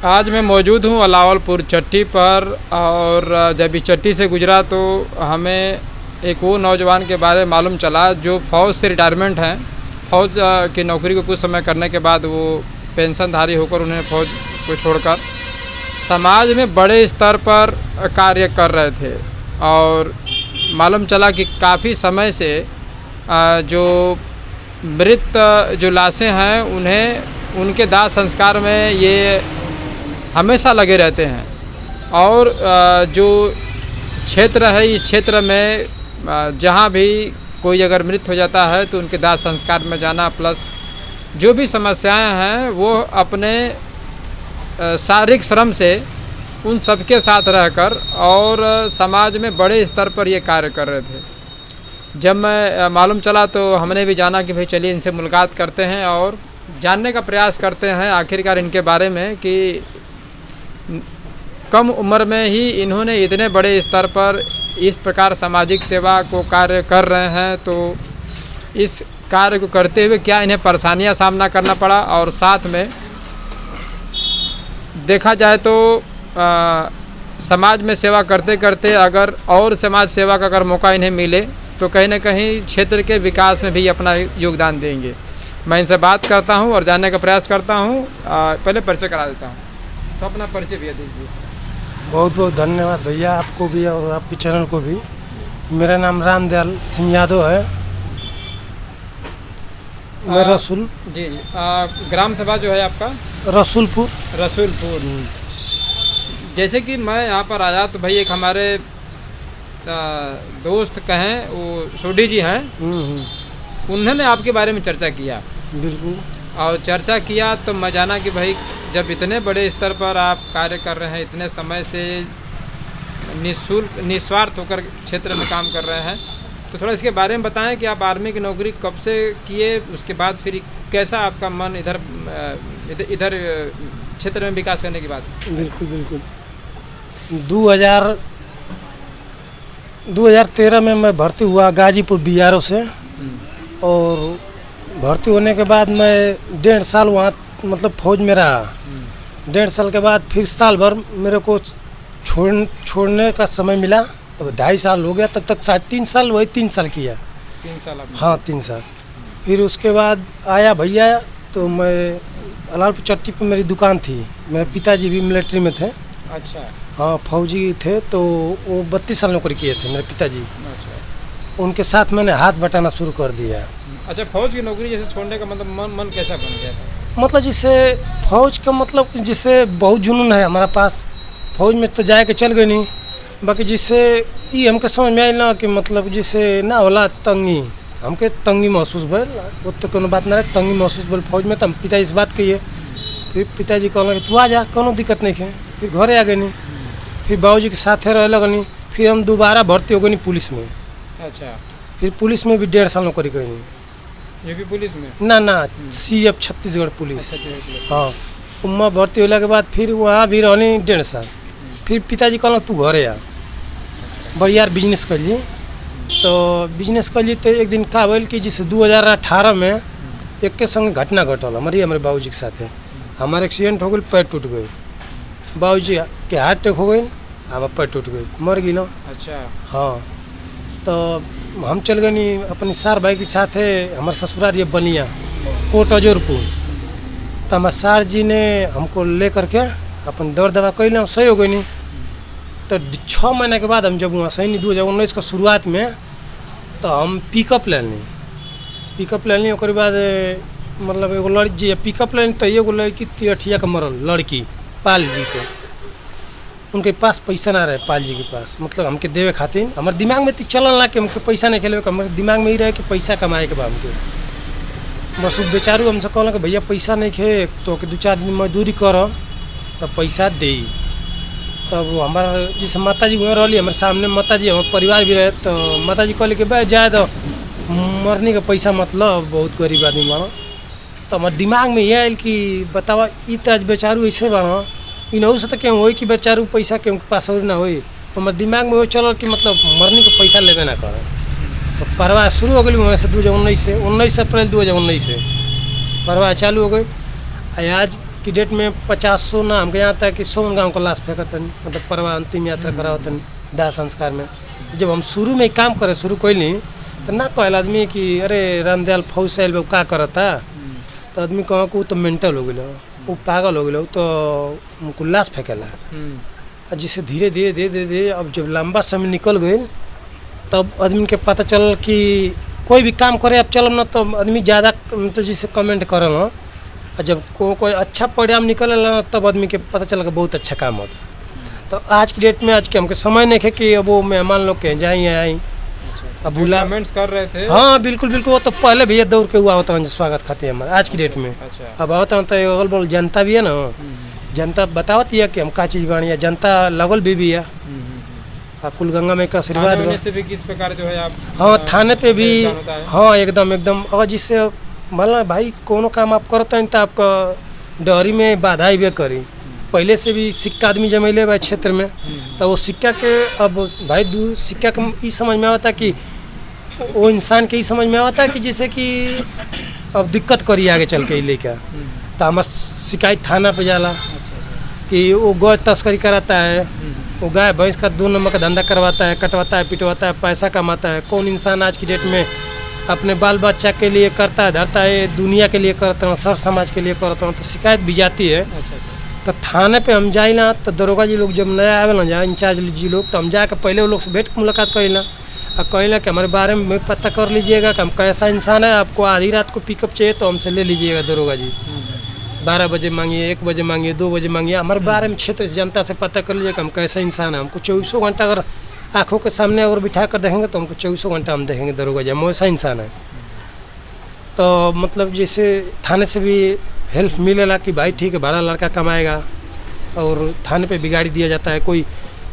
आज मैं मौजूद हूँ अलावलपुर चट्टी पर। और जब इस चट्टी से गुजरा तो हमें एक वो नौजवान के बारे में मालूम चला जो फ़ौज से रिटायरमेंट हैं। फ़ौज की नौकरी को कुछ समय करने के बाद वो पेंशनधारी होकर उन्हें फ़ौज को छोड़कर समाज में बड़े स्तर पर कार्य कर रहे थे। और मालूम चला कि काफ़ी समय से जो मृत जो लाशें हैं उन्हें उनके दाह संस्कार में ये हमेशा लगे रहते हैं। और जो क्षेत्र है इस क्षेत्र में जहाँ भी कोई अगर मृत हो जाता है तो उनके दाह संस्कार में जाना प्लस जो भी समस्याएं हैं वो अपने शारीरिक श्रम से उन सबके साथ रहकर और समाज में बड़े स्तर पर ये कार्य कर रहे थे। जब मैं मालूम चला तो हमने भी जाना कि भाई चलिए इनसे मुलाकात करते हैं और जानने का प्रयास करते हैं आखिरकार इनके बारे में कि कम उम्र में ही इन्होंने इतने बड़े स्तर पर इस प्रकार सामाजिक सेवा को कार्य कर रहे हैं। तो इस कार्य को करते हुए क्या इन्हें परेशानियां सामना करना पड़ा और साथ में देखा जाए तो समाज में सेवा करते करते अगर और समाज सेवा का अगर मौका इन्हें मिले तो कहीं ना कहीं क्षेत्र के विकास में भी अपना योगदान देंगे। मैं इनसे बात करता हूं और जानने का प्रयास करता हूं। पहले परिचय करा देता हूं, तो अपना परिचय भैया दीजिए। बहुत बहुत धन्यवाद भैया, आपको भी और आपके चैनल को भी। मेरा नाम रामदयाल सिंह यादव है। मैं रसूल जी ग्राम सभा जो है आपका रसूलपुर। जैसे कि मैं यहाँ पर आया तो भाई एक हमारे दोस्त कहें वो सोडी जी हैं, उन्होंने आपके बारे में चर्चा किया। बिल्कुल। और चर्चा किया तो मैं जाना कि भाई जब इतने बड़े स्तर पर आप कार्य कर रहे हैं, इतने समय से निस्वार्थ होकर क्षेत्र में काम कर रहे हैं, तो थोड़ा इसके बारे में बताएं कि आप आर्मी की नौकरी कब से किए, उसके बाद फिर कैसा आपका मन इधर क्षेत्र में विकास करने की बात। बिल्कुल बिल्कुल। 2013 में मैं भर्ती हुआ गाजीपुर BRO से। और भर्ती होने के बाद मैं 1.5 साल वहाँ मतलब फौज में रहा। 1.5 साल के बाद फिर साल भर मेरे को छोड़ने का समय मिला, तो 2.5 साल हो गया। तब तक 3 साल वही 3 साल किया। 3 साल हाँ 3 साल। फिर उसके बाद आया भैया, तो मैं अलावलपुर चट्टी पे मेरी दुकान थी। मेरे पिताजी भी मिलिट्री में थे। अच्छा। हाँ फौजी थे, तो वो 32 साल नौकरी किए थे मेरे पिताजी। अच्छा। उनके साथ मैंने हाथ बटाना शुरू कर दिया। अच्छा, फौज की नौकरी जैसे छोड़ने का मतलब मन कैसा बन गया था? मतलब जिससे फौज का मतलब जिससे बहुत जुनून है हमारा पास। फौज में तो जाए के चल गए नहीं, बाकी जिससे ये हमके समझ में आयल ना कि मतलब जिससे ना होला तंगी, हमके तंगी महसूस भल। वो तो कोनो बात ना रहे, तंगी महसूस भल फौज में। तो हम पिताजी से बात कहिए, फिर पिताजी कहल कि तू आ जा, कोनो दिक्कत नहीं है। फिर घरे आ गए नहीं, फिर बाबूजी के साथे रह लगनी। फिर हम दोबारा भर्ती हो गई पुलिस में। अच्छा। फिर पुलिस में भी 1.5 साल नौकरी करी। ये भी पुलिस में? ना CF छत्तीसगढ़ पुलिस। अच्छा। हाँ उम्मा भर्ती होने के बाद फिर वहाँ भी रहनी 1.5 साल। फिर पिताजी कहल तू घरे आ, बढ़िया बिजनेस कर ली। तो बिजनेस कर ली तो एक दिन का बोल कि जिस 2018 में एक के संग घटना घटल हमारे बाबूजी के साथ। हमारे एक्सीडेंट हो गई, पैर टूट गई। बाबूजी के हार्ट अटैक हो गई, हमारा पैर टूट गई, मर गई ना। अच्छा। हाँ तो हम चल गए नहीं अपनी सार भाई के साथ है। हमारे ससुराल ये बनिया कोट अजोरपुर। तो हमारे सार जी ने हमको ले करके अपन दौड़ दवा कैल, हम सही हो गई नहीं। तो 6 महीने के बाद हम जब वहाँ सही नहीं 2019 का शुरुआत में, तो हम पिकअप ले ली। और बाद मतलब एगो लड़की पिकअप ले ली, तो एगो लड़की तिरठिया के मरल लड़की पाल जी को। उनके पास पैसा ना रहे पाल जी के पास, मतलब हमके देवे खातिर। हमारे दिमाग में तो चलन ला कि हमके पैसा नहीं खेले, हमारे दिमाग में ही रहे कि पैसा कमाए के बाद हमके। बस वो बेचारू हमसे कहला कि भैया पैसा नहीं खे तो 2-4 दिन मजदूरी कर तो पैसा दे। तब हमारा जैसे माता जी वहाँ रही, हमारे सामने माता जी हमारे परिवार भी रहे। तो माता जी कहले कि भाई जाए तो मरने का पैसा मतलब बहुत गरीब आदमी बना। तो हमारे दिमाग में यह आयल कि बतावा ई तो आज बेचारू ऐसे बना, इनहू से तो क्यों हो कि बेचारू पैसा क्यों के पास और ना हो। तो हमारे दिमाग में वो चलो कि मतलब मरने का पैसा लेवे ना कर। तो परवाह शुरू हो गई वहाँ से 2019 से 19 अप्रैल 2019 से परवाह चालू हो गई। आज की डेट में 50 ना हमके यहाँ तक कि 100 गाँव का लाश फेंकत नहीं, मतलब परवा अंतिम यात्रा करावत नहीं दाह संस्कार में। जब हम शुरू में ही काम करे शुरू कोई नहीं तो ना कहल आदमी कि अरे रामदयाल फौज से आयल का करता, तो आदमी कहो कि वो तो मेंटल हो गया, वो पागल हो गया, तो उनको लाश फेंकेला। और जिससे धीरे धीरे धीरे धीरे धीरे अब जब लंबा समय निकल गए तब आदमी के पता चल कि कोई भी काम करे अब चलब ना तो आदमी ज़्यादा तो जिसे कमेंट करल ना, और जब कोई अच्छा परिणाम निकल ना तब आदमी के पता चल कि बहुत अच्छा काम होता। तो आज की डेट में आज के हमके समय नहीं है कि अब वो मेहमान लोग के जाई आई अब बुला कमेंट्स कर रहे थे। हाँ बिल्कुल बिल्कुल, वो तो पहले भैया दौड़ के हुआ होता है स्वागत खाते हमारे आज की डेट में। अच्छा। अब होता तो अगल बगल जनता भी है ना, जनता बतावती है कि हम का चीज़ बानी है, जनता लगल भी है। कुल गंगा में का आशीर्वाद थाने से भी किस प्रकार जो है आप हाँ थाने पे भी होता है? हाँ एकदम एकदम। अगर जिससे मतलब भाई कोनो काम आप करते हैं तो आपका डरी में बाधा ही करी। पहले से भी सिक्का आदमी जमैले बा क्षेत्र में, तो वो सिक्का के अब भाई दूर सिक्का के ई समझ में आता कि वो इंसान के ही समझ में आता कि जैसे कि अब दिक्कत करी आगे चल के लेकर, तो हमारा शिकायत थाना पे जाला कि वो गौ तस्करी कराता है, वो गाय भैंस का 2 नंबर का धंधा करवाता है, कटवाता है, पिटवाता है, पैसा कमाता है। कौन इंसान आज की डेट में अपने बाल बच्चा के लिए करता है, धरता है, दुनिया के लिए करता हूँ, सर समाज के लिए करता हूँ, तो शिकायत भी जाती है। तो थाने पे हम जाए ना तो दरोगा जी लोग जब नया आवे ना जाए इंचार्ज जी लोग, तो हम जाकर पहले वो लोग से भेंट मुलाकात करें और कहला कि हमारे बारे में पता कर लीजिएगा कि हम कैसा इंसान है, आपको आधी रात को पिकअप चाहिए तो हमसे ले लीजिएगा दरोगा जी। 12 बजे मांगिए, 1 बजे मांगिए, 2 बजे मांगिए, हमारे बारे में क्षेत्र से जनता से पता कर लीजिए कि हम कैसा इंसान है। हमको 24 घंटा अगर आँखों के सामने अगर बिठा कर देखेंगे तो हमको 24 घंटा हम देखेंगे दरोगा जी हम वैसा इंसान है। तो मतलब जैसे थाने से भी हेल्प मिलेला कि भाई ठीक है बड़ा लड़का कमाएगा, और थाने पे भी गाड़ी दिया जाता है। कोई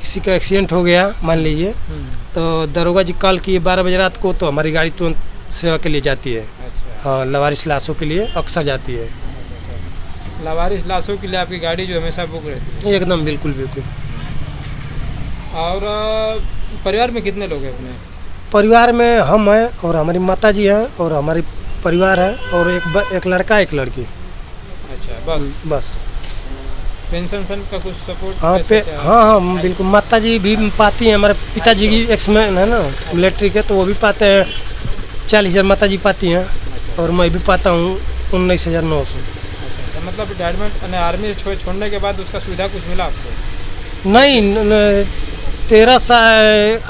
किसी का एक्सीडेंट हो गया मान लीजिए तो दरोगा जी कॉल किए 12 बजे रात को, तो हमारी गाड़ी तुरंत सेवा के लिए जाती है। हाँ लवारिस लाशों के लिए अक्सर जाती है। लावारिस लाशों के लिए आपकी गाड़ी जो हमेशा बुक रहती है? एकदम बिल्कुल बिल्कुल। और परिवार में कितने लोग हैं अपने? परिवार में हम हैं और हमारी माता जी हैं और हमारी परिवार है, और एक लड़का एक लड़की। अच्छा बस। पेंशन का कुछ सपोर्ट? हाँ बिल्कुल, माता जी भी पाती हैं, हमारे पिताजी की एक्समैन है ना मिलिट्री के, तो वो भी पाते हैं 40,000 माता जी पाती हैं, और मैं भी पाता हूँ 19,900। अच्छा, मतलब रिटायरमेंट आर्मी छोड़ने के बाद उसका सुविधा कुछ मिला आपको? नहीं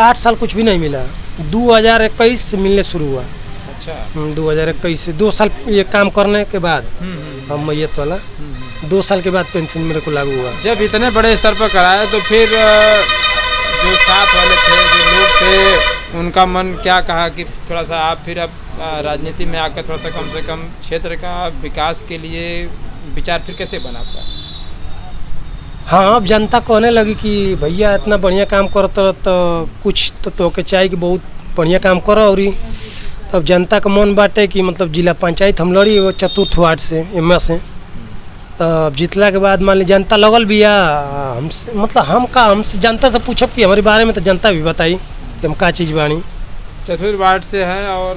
8 साल कुछ भी नहीं मिला, 2021 से मिलने शुरू हुआ। अच्छा 2021 से 2 साल ये काम करने के बाद हम मैयत वाला 2 साल के बाद पेंशन मेरे को लागू हुआ। जब इतने बड़े स्तर पर कराया तो फिर जो साथ वाले थे जो लोग थे उनका मन क्या कहा कि थोड़ा सा आप फिर अब राजनीति में आकर थोड़ा सा कम से कम क्षेत्र का विकास के लिए विचार फिर कैसे बना पाया? हाँ अब जनता कहने लगी कि भैया इतना बढ़िया काम करता तो कुछ तो के चाहिए कि बहुत बढ़िया काम करो। और तब जनता का मन बाटे कि मतलब जिला पंचायत हम लड़ी वो 4th वार्ड से एम से, तब जीतला के बाद मान ली जनता लगल भी हमसे, मतलब हमसे जनता से पूछब कि हमारे बारे में, तो जनता भी बताई कि हम का चीज़ बानी। 4th वार्ड से है और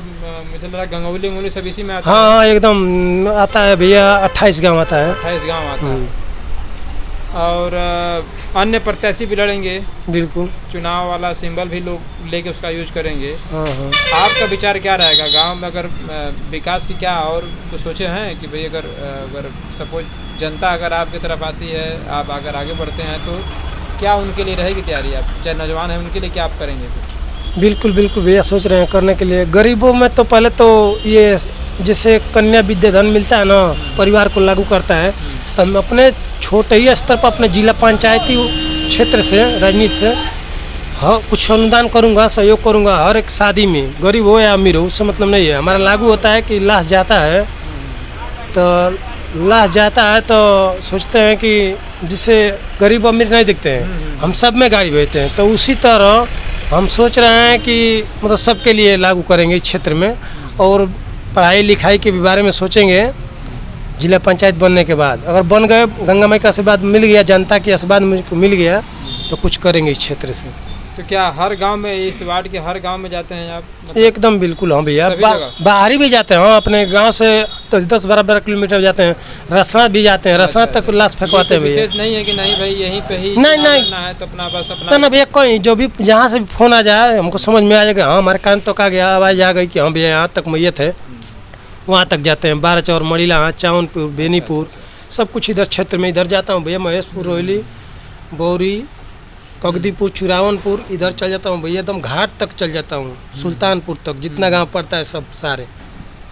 मुझे लगा गंगौली सब इसी में आता है? हाँ एकदम आता है भैया, 28 गाँव आता है। 28 गाँव आता है। और अन्य प्रत्याशी भी लड़ेंगे? बिल्कुल। चुनाव वाला सिंबल भी लोग लेके उसका यूज करेंगे। हाँ। आपका विचार क्या रहेगा गांव में अगर विकास की क्या और तो सोचे हैं कि भाई अगर सपोज जनता अगर आपकी तरफ आती है, आप अगर आगे बढ़ते हैं तो क्या उनके लिए रहेगी तैयारी? आप चाहे नौजवान हैं उनके लिए क्या आप करेंगे? बिल्कुल बिल्कुल भैया सोच रहे हैं करने के लिए। गरीबों में तो पहले तो ये जैसे कन्या विद्याधन मिलता है ना, परिवार को लागू करता है, तो हम अपने छोटे ही स्तर पर अपने जिला पंचायती क्षेत्र से राजनीति से हाँ कुछ अनुदान करूँगा, सहयोग करूँगा हर एक शादी में, गरीब हो या अमीर हो उससे मतलब नहीं है। हमारा लागू होता है कि लाश जाता है तो सोचते हैं कि जिससे गरीब अमीर नहीं दिखते हैं, हम सब में गाड़ी भेजते हैं। तो उसी तरह हम सोच रहे हैं कि मतलब सबके लिए लागू करेंगे इस क्षेत्र में, और पढ़ाई लिखाई के भी बारे में सोचेंगे जिला पंचायत बनने के बाद। अगर बन गए, गंगा माई का आशीर्वाद मिल गया, जनता की आशीर्वाद मुझको मिल गया, तो कुछ करेंगे इस क्षेत्र से। तो क्या हर गांव में, इस वार्ड के हर गांव में जाते हैं आप? एकदम बिल्कुल हाँ भैया, सभी जगह? बाहरी भी जाते हैं, हाँ अपने गांव से 10-12 किलोमीटर जाते हैं, रसना भी जाते हैं, रसना तक लाश फेंकवाते हैं भैया। विशेष नहीं है कि नहीं भाई यहीं पे ही नहीं, नहीं। करना है तो अपना बस अपना ना भैया, कोई जो भी जहाँ से भी फोन आ जाए हमको समझ में आ जाएगा, हाँ हमारे कान तक आ गया, आवाज़ आ गई कि हाँ भैया यहाँ तक मैयत है, वहाँ तक जाते हैं। 12 चौर, मड़ीला, चावनपुर, बेनीपुर, सब कुछ इधर क्षेत्र में इधर जाता हूँ भैया। महेशपुर, रोहली, बौरी, कगदीपुर, चुरावनपुर, इधर चल जाता हूँ भैया, एकदम घाट तक चल जाता हूँ, सुल्तानपुर तक, जितना गांव पड़ता है सब सारे।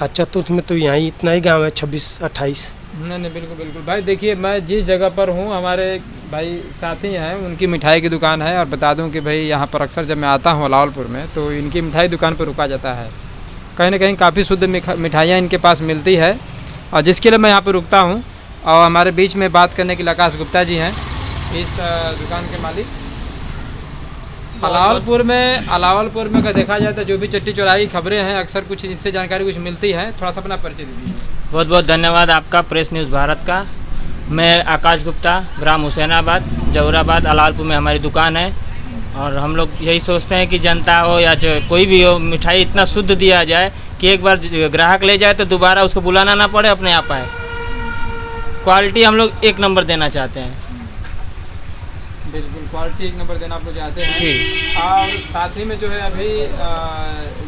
और चतुर्थ में तो यहाँ इतना ही गांव है, 26-28। नहीं बिल्कुल बिल्कुल भाई। देखिए मैं जिस जगह पर हूँ, हमारे भाई साथी हैं, उनकी मिठाई की दुकान है, और बता दूं कि भाई यहाँ पर अक्सर जब मैं आता हूँ अलावलपुर में तो इनकी मिठाई दुकान पर रुका जाता है। कहीं ना कहीं काफ़ी शुद्ध मिठाइयाँ इनके पास मिलती है, और जिसके लिए मैं यहाँ पर रुकता हूँ। और हमारे बीच में बात करने के लिए आकाश गुप्ता जी हैं, इस दुकान के मालिक। अलावलपुर में अगर देखा जाए तो जो भी चट्टी चौराही खबरें हैं, अक्सर कुछ इससे जानकारी कुछ मिलती है। थोड़ा सा अपना परिचय दीजिए। बहुत बहुत धन्यवाद आपका प्रेस न्यूज़ भारत का। मैं आकाश गुप्ता, ग्राम हुसैनाबाद, जौहराबाद, अलावलपुर में हमारी दुकान है। और हम लोग यही सोचते हैं कि जनता हो या जो कोई भी हो, मिठाई इतना शुद्ध दिया जाए कि एक बार ग्राहक ले जाए तो दोबारा उसको बुलाना ना पड़े, अपने आप आए। क्वालिटी हम लोग 1 नंबर देना चाहते हैं। बिल्कुल, क्वालिटी 1 नंबर देना आप लोग चाहते हैं जी। और साथ ही में जो है अभी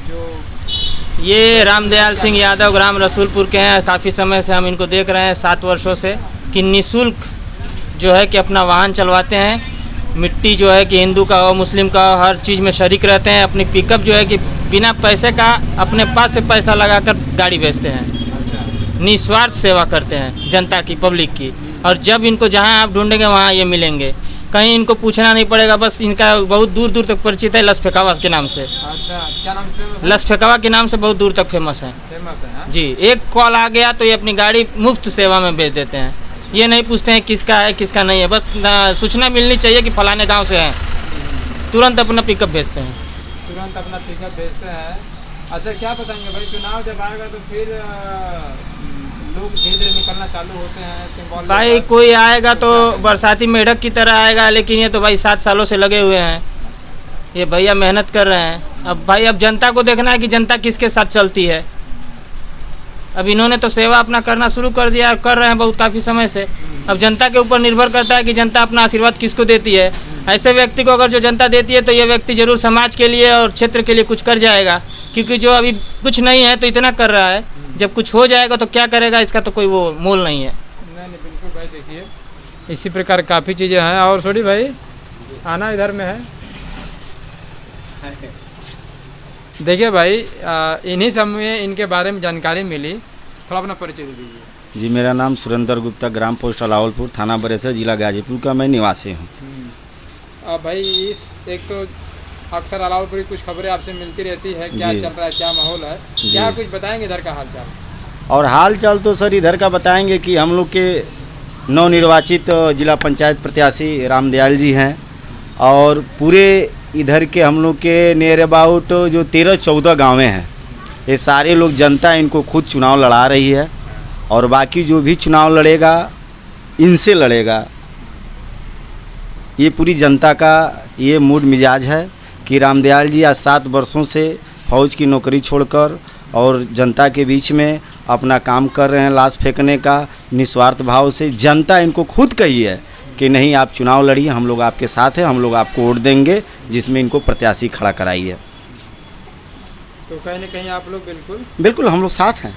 जो ये रामदयाल सिंह यादव ग्राम रसूलपुर के हैं। काफ़ी समय से हम इनको देख रहे हैं, 7 वर्षों से, कि निःशुल्क जो है कि अपना वाहन चलवाते हैं। मिट्टी जो है कि हिंदू का हो, मुस्लिम का हो, हर चीज़ में शरीक रहते हैं। अपनी पिकअप जो है कि बिना पैसे का अपने पास से पैसा लगाकर गाड़ी बेचते हैं। निस्वार्थ सेवा करते हैं जनता की, पब्लिक की। और जब इनको जहाँ आप ढूंढेंगे वहाँ ये मिलेंगे, कहीं इनको पूछना नहीं पड़ेगा। बस इनका बहुत दूर दूर तक परिचित है, लस फेकावा के नाम से। अच्छा, क्या नाम से? लस फेकावा के नाम से बहुत दूर तक फेमस है। फेमस है, हाँ? जी, एक कॉल आ गया तो ये अपनी गाड़ी मुफ्त सेवा में बेच देते हैं। ये नहीं पूछते हैं किसका है किसका नहीं है, बस सूचना मिलनी चाहिए कि फलाने गांव से है, तुरंत अपना पिकअप भेजते हैं। तुरंत अपना पिकअप भेजते हैं। अच्छा, क्या बताएंगे भाई, चुनाव जब आएगा तो फिर लोग धीरे धीरे निकलना चालू होते हैं सिंबल? भाई कोई आएगा तो बरसाती मेढक की तरह आएगा, लेकिन ये तो भाई 7 सालों से लगे हुए हैं। ये भैया मेहनत कर रहे हैं। अब भाई अब जनता को देखना है कि जनता किसके साथ चलती है। अब इन्होंने तो सेवा अपना करना शुरू कर दिया, कर रहे हैं बहुत काफ़ी समय से। अब जनता के ऊपर निर्भर करता है कि जनता अपना आशीर्वाद किसको देती है। ऐसे व्यक्ति को अगर जो जनता देती है तो ये व्यक्ति जरूर समाज के लिए और क्षेत्र के लिए कुछ कर जाएगा, क्योंकि जो अभी कुछ नहीं है तो इतना कर रहा है, जब कुछ हो जाएगा तो क्या करेगा, इसका तो कोई वो मोल नहीं है। नहीं बिल्कुल भाई। देखिए इसी प्रकार काफ़ी चीज़ें हैं। और छोड़ी भाई आना इधर में है। देखिए भाई, इन्हीं समय इनके बारे में जानकारी मिली। थोड़ा अपना परिचय दे दीजिए। जी, मेरा नाम सुरेंद्र गुप्ता, ग्राम पोस्ट अलावलपुर, थाना बरेसर, जिला गाजीपुर का मैं निवासी हूँ। भाई इस एक तो अक्सर अलावलपुर की कुछ खबरें आपसे मिलती रहती है, क्या जी। चल रहा है, क्या माहौल है, क्या कुछ बताएंगे इधर का हाल चाल? और हाल चाल तो सर इधर का बताएंगे कि हम लोग के नवनिर्वाचित जिला पंचायत प्रत्याशी रामदयाल जी हैं, और पूरे इधर के हम लोग के नियर अबाउट जो 13-14 गाँवें हैं, ये सारे लोग, जनता इनको खुद चुनाव लड़ा रही है। और बाकी जो भी चुनाव लड़ेगा इनसे लड़ेगा। ये पूरी जनता का ये मूड मिजाज है कि रामदयाल जी आज 7 वर्षों से फौज की नौकरी छोड़कर और जनता के बीच में अपना काम कर रहे हैं, लाश फेंकने का निस्वार्थ भाव से। जनता इनको खुद कही है कि नहीं, आप चुनाव लड़िए, हम लोग आपके साथ हैं, हम लोग आपको वोट देंगे, जिसमें इनको प्रत्याशी खड़ा कराई है। तो कहीं ना कहीं आप लोग बिल्कुल हम लोग साथ हैं,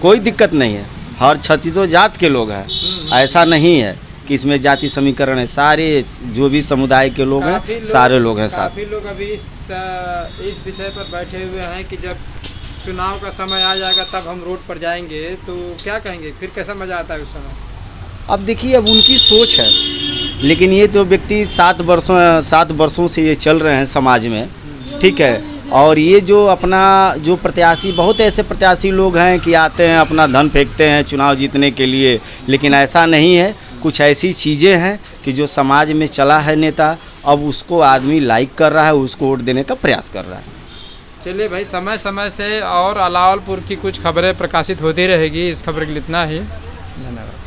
कोई दिक्कत नहीं है। हर छत्तीसों जात के लोग हैं, ऐसा नहीं है कि इसमें जाति समीकरण है। सारे जो भी समुदाय के लोग हैं, सारे लोग हैं साथ। काफ़ी लोग अभी इस विषय पर बैठे हुए हैं कि जब चुनाव का समय आ जाएगा तब हम रोड पर जाएंगे, तो क्या कहेंगे, फिर कैसा मज़ा आता है उस समय? अब देखिए, अब उनकी सोच है, लेकिन ये तो व्यक्ति 7 वर्षों से ये चल रहे हैं समाज में, ठीक है। और ये जो अपना जो प्रत्याशी, बहुत ऐसे प्रत्याशी लोग हैं कि आते हैं अपना धन फेंकते हैं चुनाव जीतने के लिए, लेकिन ऐसा नहीं है। कुछ ऐसी चीज़ें हैं कि जो समाज में चला है नेता, अब उसको आदमी लाइक कर रहा है, उसको वोट देने का प्रयास कर रहा है। चलिए भाई, समय समय से और अलावलपुर की कुछ खबरें प्रकाशित होती रहेगी। इस खबर के लिए इतना ही, धन्यवाद।